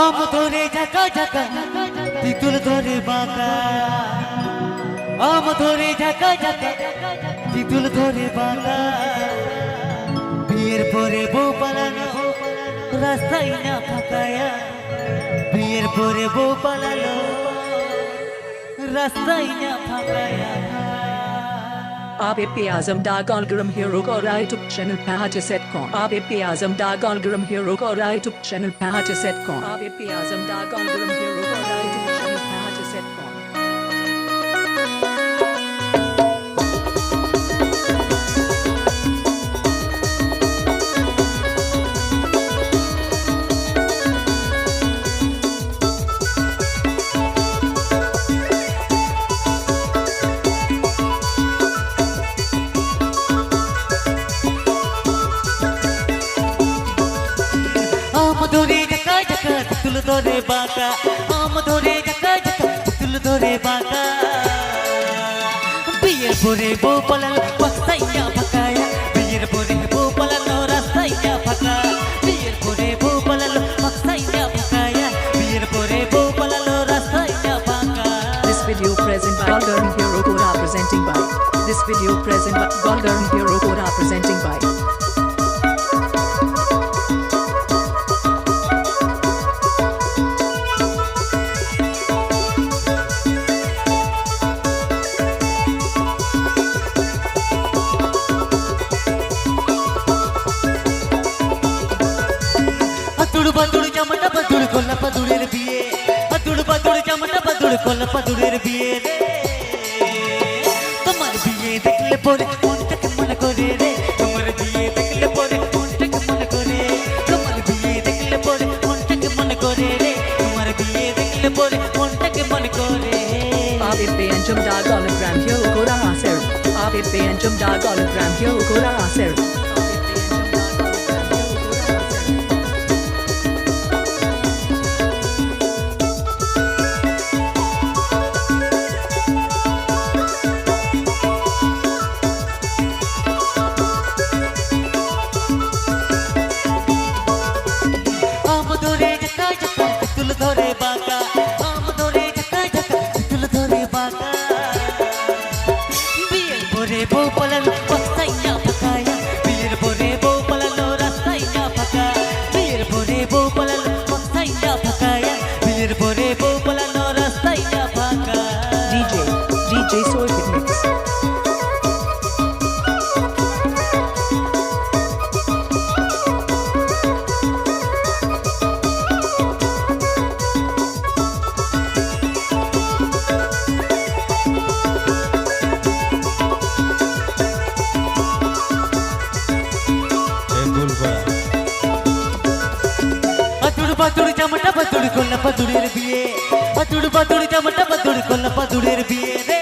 আম ধরে ঝাঁকা ঝাঁকা তিতুল ধরে বাঁকা আম ধরে ঝাঁকা ঝাঁকা তিতুল ধরে বাঁকা বিয়ের পরে বউ পালানো রাস্তায় না ফাঁকায়া বিয়ের পরে বউ পালালো রাস্তায় না ফাঁকায়া Abi Piazam Dagongaram Hero ko YouTube channel Pahata Setcon. Abi Piazam Dagongaram Hero ko YouTube channel Pahata Setcon. Abi Piazam Dagongaram Hero ko YouTube channel Pahata Setcon. ধরে ঝাঁকা ঝাঁকা তিতুল ধরে বাঁকা আম ধরে ঝাঁকা ঝাঁকা তিতুল ধরে বাঁকা বিয়ের পরে বউ পালালো রাস্তায় না ফাঁকায়া বিয়ের পরে বউ পালালো রাস্তায় না ফাঁকা বিয়ের পরে বউ পালালো রাস্তায় না ফাঁকায়া বিয়ের পরে বউ পালালো রাস্তায় না ফাঁকা This video present by Golgaram Hero Kora presenting by. This video present by Golgaram Hero Kora presenting by. বাদুড় জামাটা বাদুড় কোলা বাদুড়ের বিয়ে বাদুড় জামাটা বাদুড় কোলা বাদুড়ের বিয়ে রে তোমার বিয়ে দেখলে পরে মনটাকে মনে করে রে তোমার বিয়ে দেখলে পরে মনটাকে মনে করে তোমার বিয়ে দেখলে পরে মনটাকে মনে করে রে তোমার বিয়ে দেখলে পরে মনটাকে মনে করে Abi Pianjam Dagongaram Hero Kora Aser. Abi Pianjam Dagongaram Hero Kora Aser. ধরে বাঁকা আম ধরে ঝাঁকা ঝাঁকা তিতুল ধরে বাঁকা বিয়ের পরে বউ পালালো রাস্তায় না ফাঁকায়া বিয়ের পরে বউ পালালো রাস্তায় না ফাঁকা বিয়ের পরে বউ পালালো রাস্তায় না ফাঁকায়া বিয়ের পরে বউ পালালো রাস্তায় না ফাঁকা DJ Soy Fit Mix. বাদুড় জামাটা বাদুড় কোলা বাদুড়ের বিয়ে বাদুড় জামাটা বাদুড় কোলা বাদুড়ের বিয়ে রে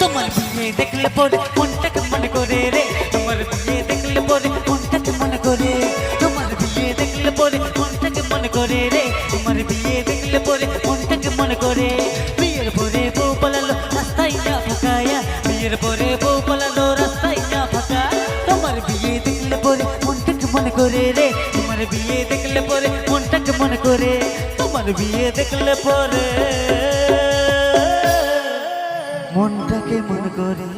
তোমার বিয়ে দেখলে পরে মনটাকে মনে করে রে তোমার বিয়ে দেখলে পরে মনটাকে মনে করে তোমার বিয়ে দেখলে পরে মনটাকে মনে করে রে তোমার বিয়ে দেখলে পরে মনটাকে মনে করে বিয়ের পরে বউ পালালো রাস্তায় না ফাঁকায়া বিয়ের পরে বউ পালালো রাস্তায় না ফাঁকা তোমার বিয়ে দেখলে পরে মনটাকে মনে করে রে তোমার বিয়ে দেখলে পরে মনটাকে মনে করে তোমার বিয়ে দেখলে পরে মনটাকে মনে করে